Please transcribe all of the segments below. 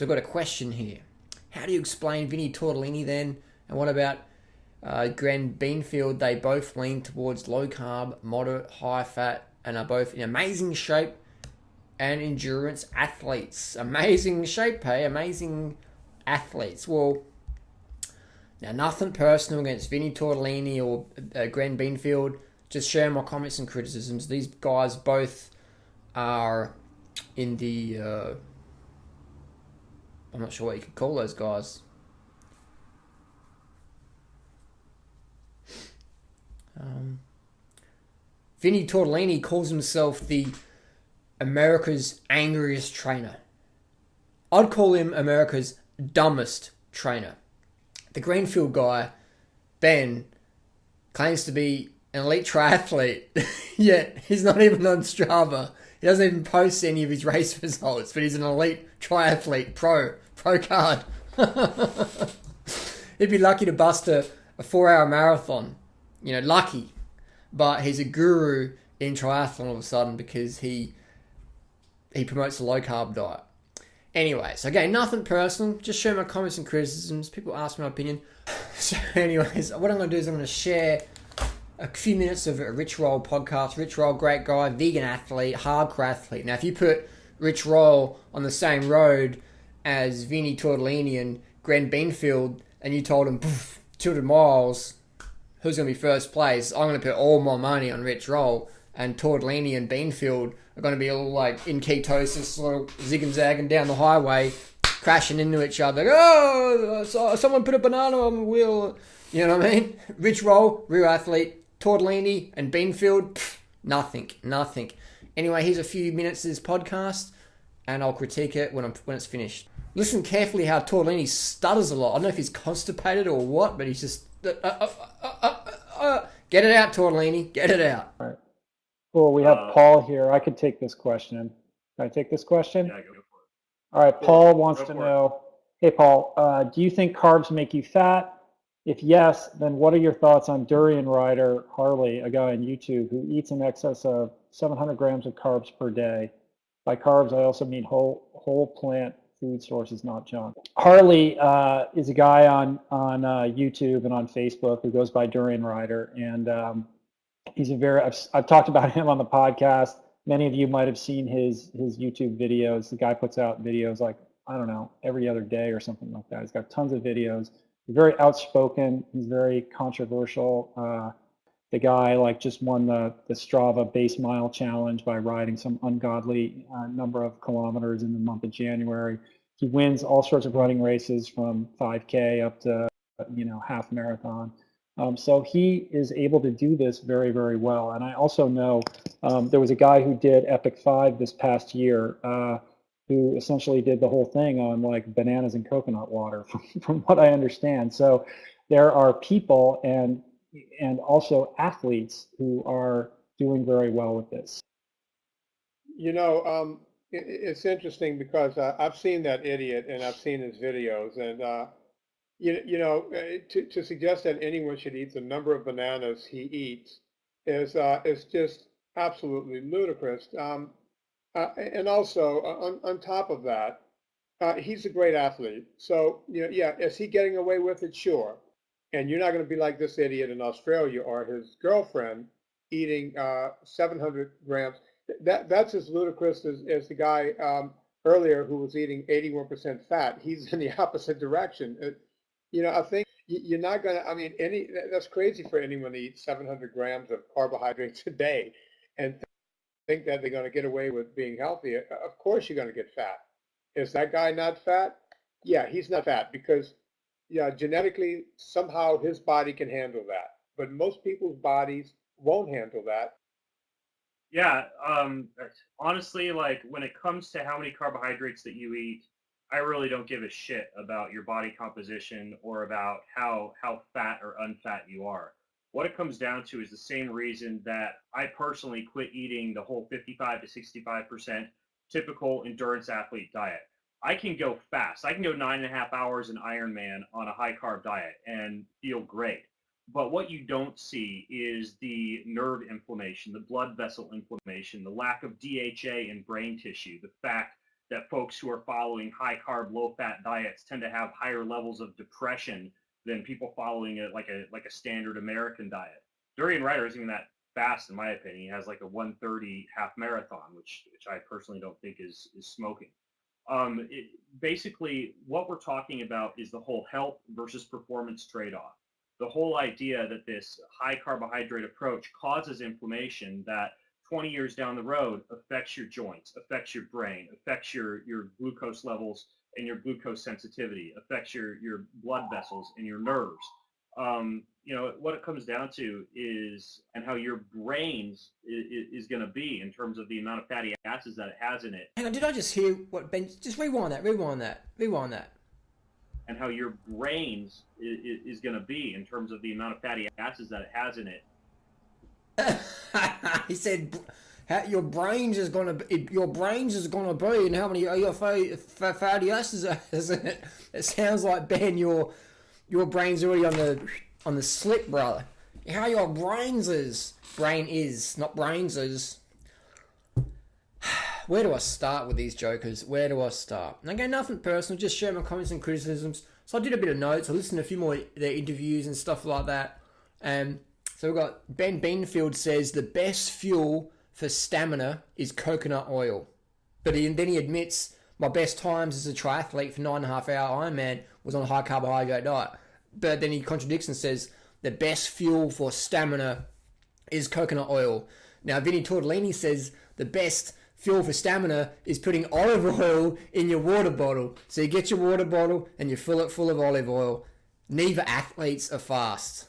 So I've got a question here. How do you explain Vinnie Tortorich then? And what about Glenn Beanfield? They both lean towards low carb, moderate, high fat, and are both in amazing shape and endurance athletes. Amazing shape, hey? Amazing athletes. Well, now nothing personal against Vinnie Tortorich or Glenn Beanfield. Just sharing my comments and criticisms. These guys both are in the... I'm not sure what you could call those guys. Vinnie Tortorich calls himself the America's angriest trainer. I'd call him America's dumbest trainer. The Greenfield guy, Ben, claims to be an elite triathlete, yet he's not even on Strava. He doesn't even post any of his race results, but he's an elite triathlete, pro card. He'd be lucky to bust a 4-hour marathon. You know, lucky. But he's a guru in triathlon all of a sudden because he promotes a low-carb diet. Anyway, so again, nothing personal. Just share my comments and criticisms. People ask my opinion. So anyways, what I'm going to do is I'm going to share a few minutes of a Rich Roll podcast. Rich Roll, great guy, vegan athlete, hardcore athlete. Now, if you put Rich Roll on the same road as Vinnie Tortorich and Glenn Beanfield and you told him, 200 miles, who's going to be first place? I'm going to put all my money on Rich Roll, and Tortorich and Beanfield are going to be all like in ketosis, little zig and zagging down the highway, crashing into each other. Oh, someone put a banana on the wheel. You know what I mean? Rich Roll, real athlete. Tortorich and Beanfield, nothing. Anyway, here's a few minutes of this podcast, and I'll critique it when it's finished. Listen carefully how Tortorich stutters a lot. I don't know if he's constipated or what, but he's just... Get it out, Tortorich. Get it out. All right. Cool. We have Paul here. I could take this question. Can I take this question? Yeah, go for it. All right. Paul wants to know, hey, Paul, do you think carbs make you fat? If yes, then what are your thoughts on Durianrider Freelee, a guy on YouTube who eats in excess of 700 grams of carbs per day? By carbs, I also mean whole plant food sources, not junk. Freelee is a guy on YouTube and on Facebook who goes by Durianrider, and he's a very. I've talked about him on the podcast. Many of you might have seen his YouTube videos. The guy puts out videos like, I don't know, every other day or something like that. He's got tons of videos. He's very outspoken. He's very controversial. The guy just won the Strava base mile challenge by riding some ungodly number of kilometers in the month of January. He wins all sorts of running races from 5K up to half marathon. So he is able to do this very, very well. And I also know there was a guy who did Epic 5 this past year who essentially did the whole thing on bananas and coconut water, from what I understand. So there are people and also athletes who are doing very well with this. It's interesting because I've seen that idiot and I've seen his videos, and to suggest that anyone should eat the number of bananas he eats is just absolutely ludicrous. And also on top of that, he's a great athlete. So is he getting away with it? Sure. And you're not going to be like this idiot in Australia or his girlfriend eating 700 grams. That's as ludicrous as the guy earlier who was eating 81% fat. He's in the opposite direction. I think you're not going to, that's crazy for anyone to eat 700 grams of carbohydrates a day and think that they're going to get away with being healthy. Of course you're going to get fat. Is that guy not fat? Yeah, he's not fat because genetically, somehow his body can handle that. But most people's bodies won't handle that. Yeah, honestly, when it comes to how many carbohydrates that you eat, I really don't give a shit about your body composition or about how fat or unfat you are. What it comes down to is the same reason that I personally quit eating the whole 55 to 65% typical endurance athlete diet. I can go fast. I can go 9.5 hours in Ironman on a high carb diet and feel great. But what you don't see is the nerve inflammation, the blood vessel inflammation, the lack of DHA in brain tissue, the fact that folks who are following high carb, low fat diets tend to have higher levels of depression than people following it like a standard American diet. Durianrider isn't even that fast, in my opinion. He has like a 1:30 half marathon, which I personally don't think is smoking. Basically, what we're talking about is the whole health versus performance trade-off. The whole idea that this high carbohydrate approach causes inflammation that 20 years down the road affects your joints, affects your brain, affects your glucose levels and your glucose sensitivity, affects your blood vessels and your nerves. You know, what it comes down to is, and how your brains is going to be in terms of the amount of fatty acids that it has in it. Hang on, did I just hear what Ben? Just rewind that. And how your brains is going to be in terms of the amount of fatty acids that it has in it. He said, "Your brains is gonna be, and how many fatty acids is in it?" It sounds like, Ben, your brain's already on the slip, brother. How your brain is, not brains is. Where do I start with these jokers? Where do I start? Okay, nothing personal, just share my comments and criticisms. So I did a bit of notes. I listened to a few more of their interviews and stuff like that. So we've got Ben Beanfield says the best fuel for stamina is coconut oil. But then he admits, my best times as a triathlete for 9.5 hour Ironman was on a high carbohydrate diet. But then he contradicts and says the best fuel for stamina is coconut oil. Now Vinnie Tortorich says the best fuel for stamina is putting olive oil in your water bottle. So you get your water bottle and you fill it full of olive oil. Neither athletes are fast.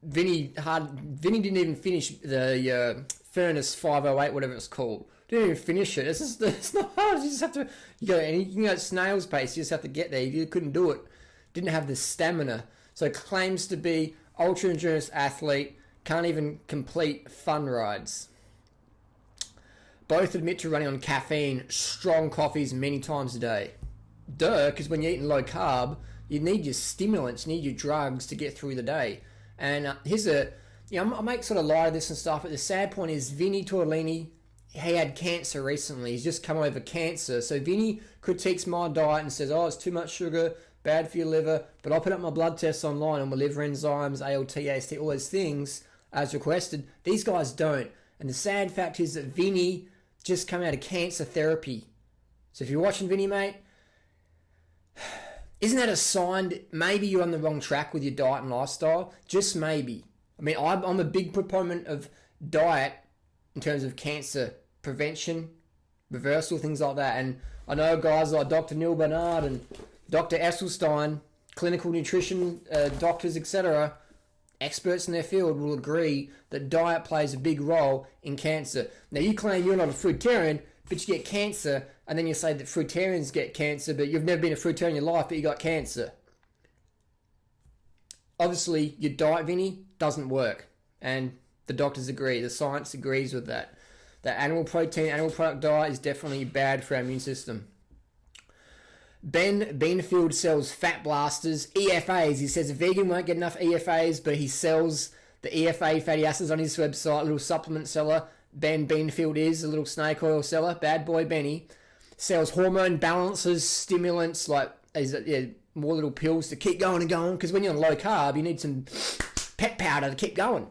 Vinny didn't even finish the Furnace 508, whatever it's called. Didn't even finish it. It's not hard. You just have to go at snail's pace. You just have to get there. You couldn't do it. Didn't have the stamina. So claims to be ultra endurance athlete, can't even complete fun rides. Both admit to running on caffeine, strong coffees many times a day. Duh, because when you're eating low carb, you need your stimulants, you need your drugs to get through the day. And here's I make sort of light of this and stuff, but the sad point is Vinnie Tortorich, he had cancer recently. He's just come over cancer. So Vinnie critiques my diet and says, oh, it's too much sugar, bad for your liver, but I'll put up my blood tests online on my liver enzymes, ALT, AST, all those things as requested. These guys don't. And the sad fact is that Vinnie just come out of cancer therapy. So if you're watching Vinnie, mate, isn't that a sign that maybe you're on the wrong track with your diet and lifestyle? Just maybe. I mean, I'm a big proponent of diet in terms of cancer prevention, reversal, things like that. And I know guys like Dr. Neil Barnard and Dr. Esselstein, clinical nutrition doctors, etc., experts in their field will agree that diet plays a big role in cancer. Now, you claim you're not a fruitarian, but you get cancer, and then you say that fruitarians get cancer, but you've never been a fruitarian in your life, but you got cancer. Obviously, your diet, Vinny, doesn't work. And the doctors agree. The science agrees with that. The animal protein, animal product diet is definitely bad for our immune system. Ben Beanfield sells fat blasters, EFAs. He says a vegan won't get enough EFAs, but he sells the EFA fatty acids on his website, a little supplement seller. Ben Beanfield is a little snake oil seller. Bad boy Benny. Sells hormone balancers, stimulants, like more little pills to keep going and going. Because when you're on low carb, you need some pet powder to keep going.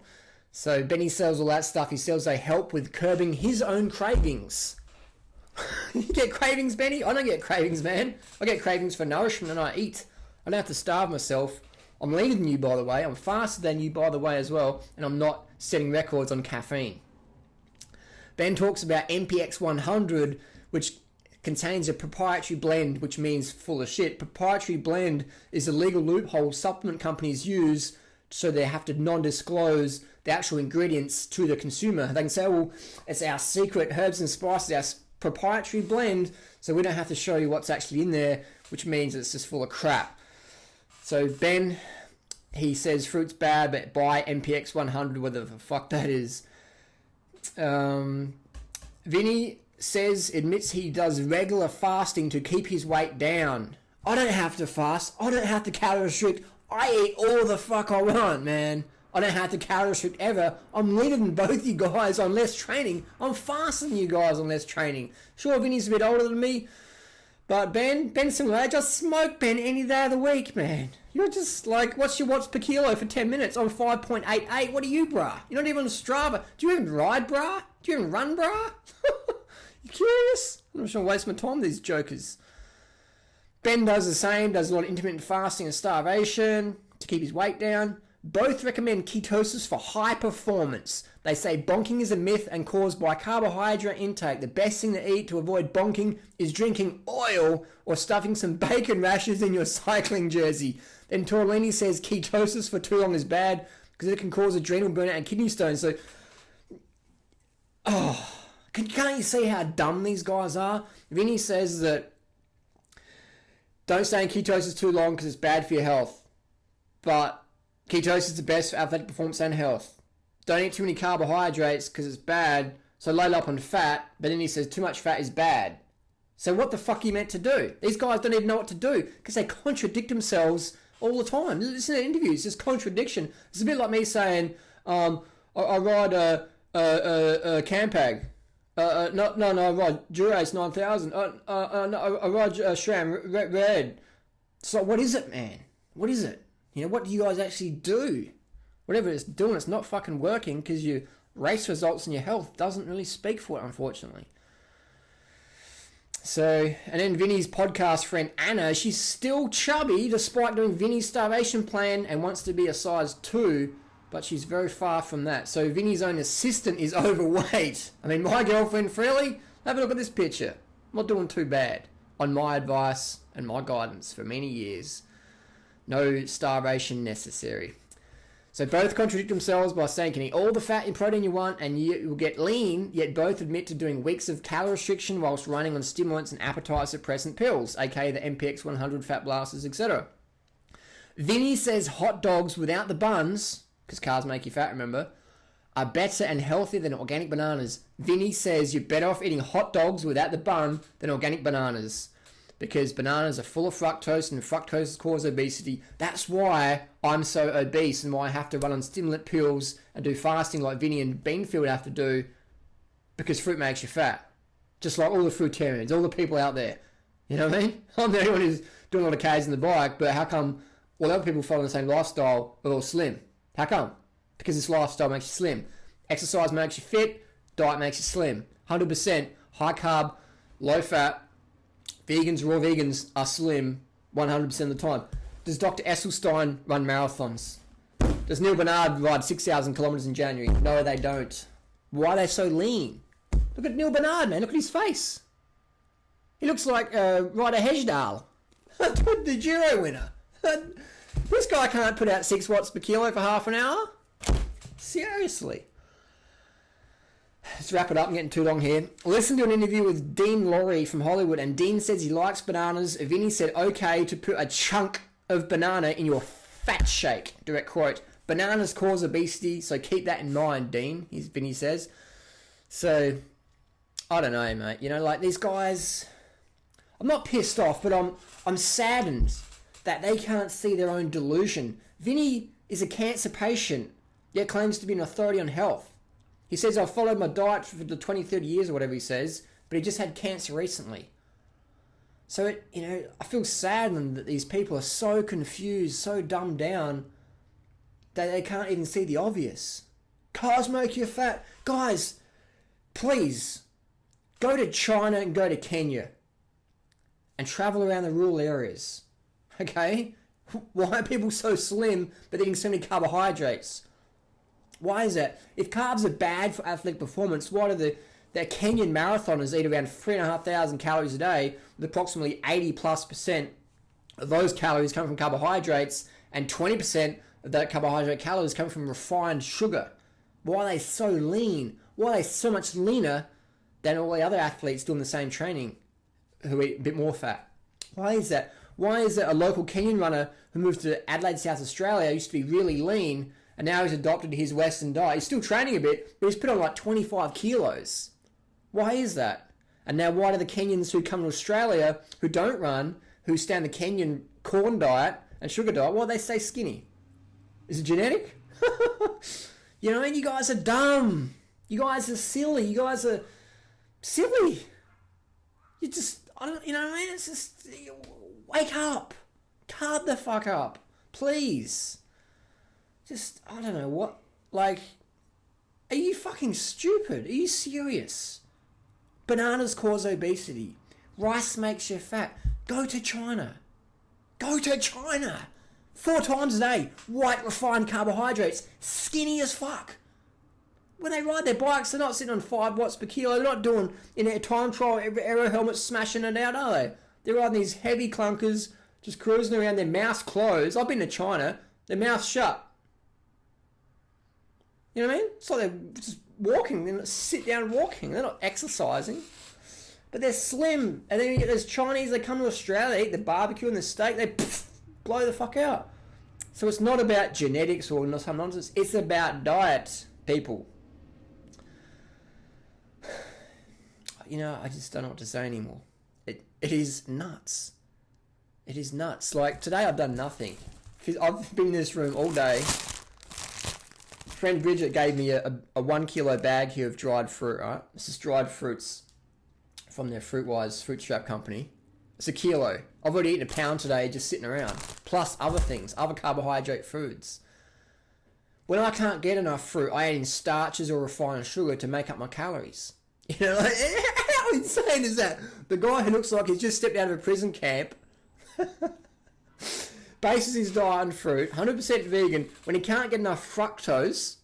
So Benny sells all that stuff. He sells they help with curbing his own cravings. You get cravings, Benny? I don't get cravings, man. I get cravings for nourishment and I eat. I don't have to starve myself. I'm leaner than you, by the way. I'm faster than you, by the way, as well. And I'm not setting records on caffeine. Ben talks about MPX 100, which contains a proprietary blend, which means full of shit. Proprietary blend is a legal loophole supplement companies use so they have to non-disclose the actual ingredients to the consumer. They can say, well, it's our secret herbs and spices, our proprietary blend, so we don't have to show you what's actually in there, which means it's just full of crap. So Ben, he says fruit's bad, but buy MPX 100, whatever the fuck that is. Vinny admits he does regular fasting to keep his weight down. I don't have to fast. I don't have to calorie restrict. I eat all the fuck I want, man. I don't have to calorie restrict ever. I'm leaner than both you guys on less training. I'm faster than you guys on less training. Sure, Vinny's a bit older than me, But Ben's similar. I just smoke, Ben, any day of the week, man. You're just like, what's your watts per kilo for 10 minutes? I'm 5.88. What are you, brah? You're not even on Strava. Do you even ride, brah? Do you even run, brah? You curious? I'm not sure I waste my time with these jokers. Ben does the same, does a lot of intermittent fasting and starvation to keep his weight down. Both recommend ketosis for high performance. They say bonking is a myth and caused by carbohydrate intake. The best thing to eat to avoid bonking is drinking oil or stuffing some bacon rashers in your cycling jersey. Then Tortellini says ketosis for too long is bad because it can cause adrenal burnout and kidney stones. So, can't you see how dumb these guys are? Vinny says that don't stay in ketosis too long because it's bad for your health. But ketosis is the best for athletic performance and health. Don't eat too many carbohydrates because it's bad, so load up on fat, but then he says too much fat is bad. So what the fuck are you meant to do? These guys don't even know what to do because they contradict themselves all the time. Listen to interviews, it's contradiction. It's a bit like me saying, I ride a Campag. I ride Durace 9000. I ride SRAM Red. So what is it, man? What is it? You know, what do you guys actually do? Whatever it's doing, it's not fucking working because your race results and your health doesn't really speak for it, unfortunately. So, and then Vinny's podcast friend Anna, she's still chubby despite doing Vinny's starvation plan and wants to be a size 2, but she's very far from that. So Vinny's own assistant is overweight. I mean, my girlfriend Freelee, have a look at this picture. I'm not doing too bad on my advice and my guidance for many years. No starvation necessary. So both contradict themselves by saying you can eat all the fat and protein you want and you will get lean, yet both admit to doing weeks of calorie restriction whilst running on stimulants and appetite suppressant pills, aka the MPX 100 fat blasters, etc. Vinny says hot dogs without the buns, because carbs make you fat, remember, are better and healthier than organic bananas. Vinny says you're better off eating hot dogs without the bun than organic bananas, because bananas are full of fructose and fructose causes obesity. That's why I'm so obese and why I have to run on stimulant pills and do fasting like Vinny and Beanfield have to do, because fruit makes you fat. Just like all the fruitarians, all the people out there. You know what I mean? I'm the only one who's doing a lot of Ks in the bike, but how come all other people following the same lifestyle are all slim? How come? Because this lifestyle makes you slim. Exercise makes you fit, diet makes you slim. 100% high carb, low fat. Vegans, raw vegans, are slim 100% of the time. Does Dr. Esselstyn run marathons? Does Neil Bernard ride 6,000 kilometers in January? No, they don't. Why are they so lean? Look at Neil Bernard, man. Look at his face. He looks like Ryder Hesjedal, the Giro winner. This guy can't put out 6 watts per kilo for half an hour. Seriously. Let's wrap it up. I'm getting too long here. Listen to an interview with Dean Laurie from Hollywood, and Dean says he likes bananas. Vinny said, okay, to put a chunk of banana in your fat shake. Direct quote. Bananas cause obesity, so keep that in mind, Dean, Vinny says. So, I don't know, mate. You know, like these guys, I'm not pissed off, but I'm saddened that they can't see their own delusion. Vinny is a cancer patient, yet claims to be an authority on health. He says, I've followed my diet for the 20, 30 years or whatever he says, but he just had cancer recently. So, I feel saddened that these people are so confused, so dumbed down, that they can't even see the obvious. Carbs make you fat. Guys, please, go to China and go to Kenya and travel around the rural areas. Okay? Why are people so slim but eating so many carbohydrates? Why is that? If carbs are bad for athletic performance, why do the Kenyan marathoners eat around 3,500 calories a day, with approximately 80+% of those calories come from carbohydrates and 20% of that carbohydrate calories come from refined sugar? Why are they so lean? Why are they so much leaner than all the other athletes doing the same training who eat a bit more fat? Why is that? Why is that a local Kenyan runner who moved to Adelaide, South Australia, used to be really lean, and now he's adopted his Western diet? He's still training a bit, but he's put on like 25 kilos. Why is that? And now why do the Kenyans who come to Australia, who don't run, who stay on the Kenyan corn diet and sugar diet, why do they stay skinny? Is it genetic? You know, and you guys are dumb. You guys are silly. You guys are silly. You just, I don't, you know what I mean? It's just, wake up. Carb the fuck up. Please. Just, I don't know what, like, are you fucking stupid? Are you serious? Bananas cause obesity. Rice makes you fat. Go to China. Go to China. 4 times a day. White refined carbohydrates. Skinny as fuck. When they ride their bikes, they're not sitting on 5 watts per kilo. They're not doing, in a time trial, every aero helmet smashing it out, are they? They're riding these heavy clunkers, just cruising around, their mouths closed. I've been to China. Their mouths shut. You know what I mean? It's like they're just walking. They're not sit down walking. They're not exercising. But they're slim. And then you get those Chinese, they come to Australia, they eat the barbecue and the steak, they blow the fuck out. So it's not about genetics or some nonsense. It's about diet, people. You know, I just don't know what to say anymore. It is nuts. It is nuts. Like, today I've done nothing. I've been in this room all day. Friend Bridget gave me a 1 kilo bag here of dried fruit, right? This is dried fruits from their Fruitwise fruit strap company. It's a kilo. I've already eaten a pound today just sitting around. Plus other things, other carbohydrate foods. When I can't get enough fruit, I add in starches or refined sugar to make up my calories. You know, like, how insane is that? The guy who looks like he's just stepped out of a prison camp bases his diet on fruit, 100% vegan. When he can't get enough fructose,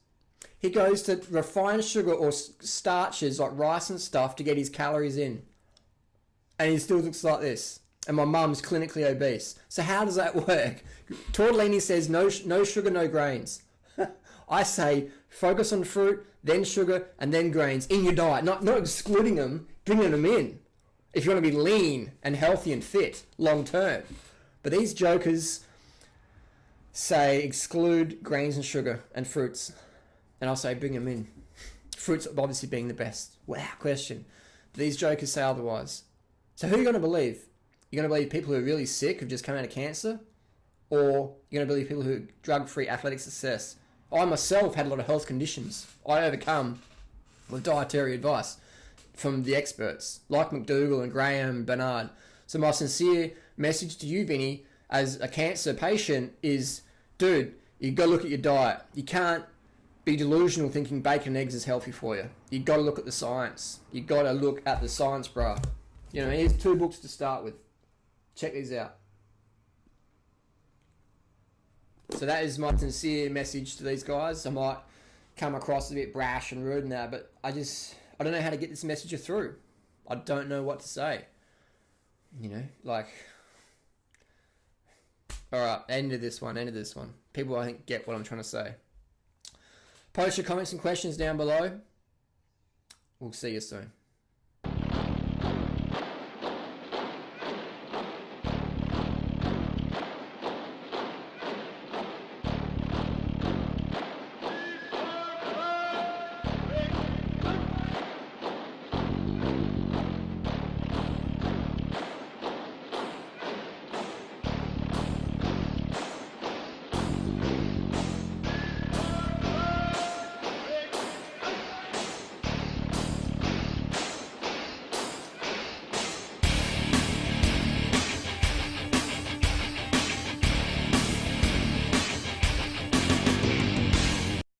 he goes to refined sugar or starches like rice and stuff to get his calories in. And he still looks like this. And my mum's clinically obese. So how does that work? Tortellini says no sugar, no grains. I say focus on fruit, then sugar, and then grains in your diet. Not excluding them, bringing them in. If you want to be lean and healthy and fit long term. But these jokers say exclude grains and sugar and fruits. And I'll say bring them in. Fruits obviously being the best. Without question. But these jokers say otherwise. So who are you going to believe? You're going to believe people who are really sick, who've just come out of cancer? Or you're going to believe people who are drug-free athletic success? I myself had a lot of health conditions I overcome with dietary advice from the experts, like McDougall and Graham, Bernard. So my sincere message to you, Vinny, as a cancer patient is, dude, you've got to look at your diet. You can't be delusional thinking bacon and eggs is healthy for you. You've got to look at the science. You've got to look at the science, bro. You know, here's 2 books to start with. Check these out. So that is my sincere message to these guys. I might come across a bit brash and rude and that, but I don't know how to get this message through. I don't know what to say. You know, like, alright, end of this one. People, I think, get what I'm trying to say. Post your comments and questions down below. We'll see you soon.